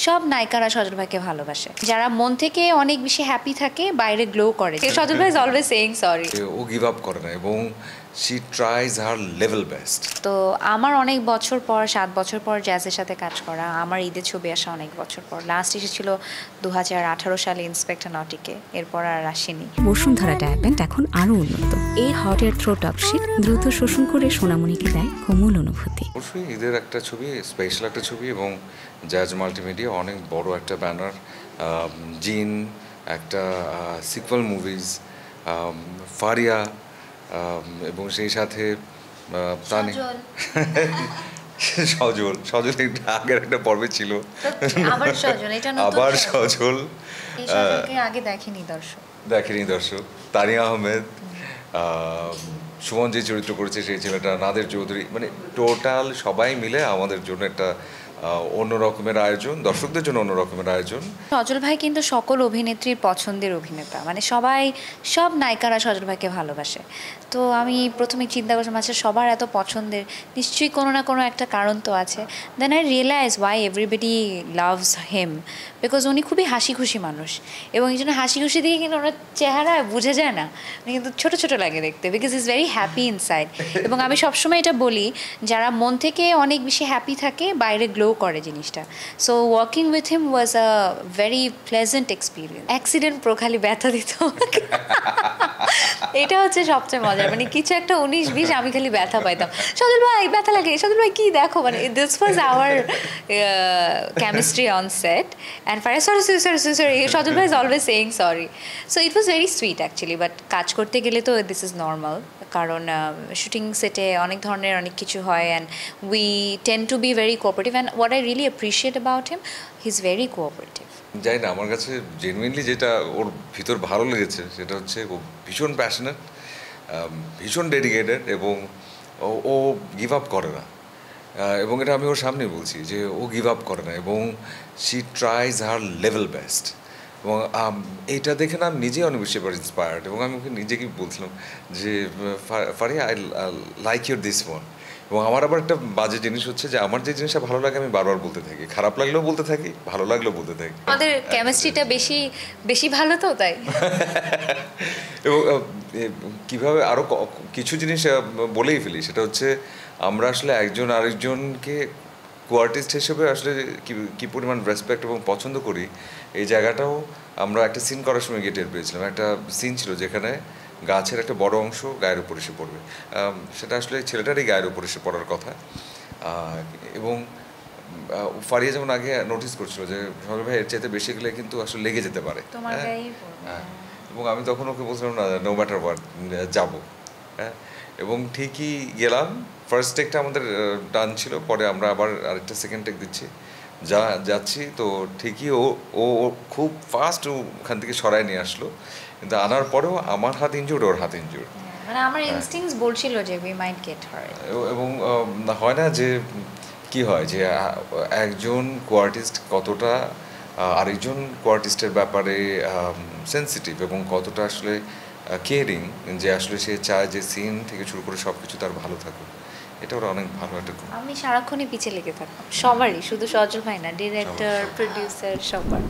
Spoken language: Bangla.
সব নায়িকারা সজল ভাইকে ভালোবাসে, যারা মন থেকে অনেক বেশি হ্যাপি থাকে, বাইরে গ্লো করে। সজল ভাই ইজ অলওয়েজ সেইং সরি। ও গিভ আপ করে না এবং she tries her level best. তো আমার অনেক বছর পর, 7 বছর পর জ্যাজের সাথে কাজ করা, আমার ঈদের ছবি আসা অনেক বছর পর। লাস্ট এসেছিল 2018 সালে ইন্সপেক্টর নটিকে, এরপর আর আসেনি। বসুন্ধরা ডায়াপেন্ট এখন আরো উন্নত। এই hot air through top sheet দ্রুত শোষণ করে সোনামণিকে দেয় কোমল অনুভূতি। অবশ্যই ঈদের একটা ছবি, স্পেশাল একটা ছবি, এবং জ্যাজ মাল্টিমিডিয়া অনেক বড় একটা ব্যানার, জিন, একটা সিকুয়াল মুভিজ, ফারিয়া, এবং সেই সাথে সজল একটা আগের একটা পর্বে ছিল, আবার সজল আগে দেখেনি দর্শক। তানিয়া আহমেদ, সুমন যে চরিত্র করেছে সেই ছেলেটা, নাদের চৌধুরী, মানে টোটাল সবাই মিলে আমাদের জন্য একটা অন্য রকমের আয়োজন, দর্শকদের জন্য অন্য রকমের আয়োজন। সজল ভাই কিন্তু সকল অভিনেত্রীর পছন্দের অভিনেতা, মানে সব নায়িকারা সজল ভাইকে ভালোবাসে। তো আমি প্রথমে চিন্তা করছিলাম, আচ্ছা সবার এত পছন্দের, নিশ্চয়ই কোনো না কোনো একটা কারণ তো আছে। Then I realise why everybody loves him, because উনি খুবই হাসি খুশি মানুষ, এবং এই জন্য হাসি খুশি দিকে কিন্তু ওনার চেহারা বোঝা যায় না, কিন্তু ছোট ছোট লাগে দেখতে, because is very happy inside. এবং আমি সবসময় এটা বলি, যারা মন থেকে অনেক বেশি হ্যাপি থাকে, বাইরে গ্লো করে জিনিসটা। So working with him was a very pleasant experience. Accident খালি ব্যথা দিত, এটা হচ্ছে সবচেয়ে মজার, মানে কিছু একটা 19-20 আমি খালি ব্যথা পাইতাম, সজল ভাই ব্যথা লাগে, সজল ভাই কি দেখো, মানে this was our chemistry on set. And sorry Sajal ভাই is always saying sorry. So it was very sweet actually. But কাজ করতে গেলে তো দিস ইজ নর্মাল, কারণ শুটিং সেটে অনেক ধরনের অনেক কিছু হয়, and we tend to be very cooperative, and what I really appreciate about him, he is very cooperative. জানি না, আমার কাছে জেনুইনলি যেটা ওর ভিতর ভালো লেগেছে সেটা হচ্ছে ও ভীষণ প্যাশনেট, ভীষণ ডেডিকেটেড, এবং ও গিভ আপ করে না। এবং এটা আমি ওর সামনে বলছি যে ও গিভ আপ করে না, এবং she tries her level best. এবং এইটা দেখে না আমি নিজেই অনেক বেশি এবার ইন্সপায়ার্ড, এবং আমি ওকে নিজেকে বলছিলাম যে Faria, I like your this one. এবং আমার আবার একটা বাজে জিনিস হচ্ছে যে আমার যে জিনিসটা ভালো লাগে আমি বারবার বলতে থাকি, খারাপ লাগলেও বলতে থাকি, ভালো লাগলেও বলতে থাকি। আমাদের কেমিস্ট্রিটা বেশি ভালো তো তাই। এবং কীভাবে আরও কিছু জিনিস বলেই ফেলি, সেটা হচ্ছে আমরা আসলে একজন আরেকজনকে কো-আর্টিস্ট হিসেবে আসলে কী পরিমাণ রেসপেক্ট এবং পছন্দ করি, এই জায়গাটাও আমরা একটা সিন করার সময় গিয়ে টের পেয়েছিলাম। একটা সিন ছিল যেখানে গাছের একটা বড় অংশ গায়ের উপর এসে পড়বে, সেটা আসলে ছেলেটারই গায়ের উপর এসে পড়ার কথা। এবং ফারিয়া যেমন আগে নোটিস করছিল যে সজল ভাই এর চাইতে বেশি গেলে কিন্তু আসলে লেগে যেতে পারে, হ্যাঁ। এবং আমি তখন ওকে বলছিলাম না, নো ম্যাটার হোয়াট, যাবো, হ্যাঁ। এবং ঠিকই গেলাম, ফার্স্ট টেকটা আমাদের ডান ছিল, পরে আমরা আবার আরেকটা সেকেন্ড টেক দিচ্ছি, যাচ্ছি তো ঠিকই ও খুব ফাস্ট ওখান থেকে সরায় নিয়ে আসলো, কিন্তু আনার পরেও আমার হাত ইনজুর্ড, ওর হাত ইনজুর্ড, মানে আমার ইনস্টিংক্টস বলছিল যে উই মাইট গেট হার্ট। এবং হয় না যে কি হয় যে একজন কো-আর্টিস্ট কতটা আরেকজন কো-আর্টিস্টের ব্যাপারে সেন্সিটিভ, এবং কতটা আসলে কেয়ারিং, যে আসলে সে চায় যে সিন থেকে শুরু করে সব কিছু তার ভালো থাকুক। এটা ওরা অনেক ভালো একটা। আমি সারাক্ষণই পিছিয়ে লেগে থাকতাম সবারই, শুধু সজল ভাই না, ডিরেক্টর, প্রডিউসার, সবার।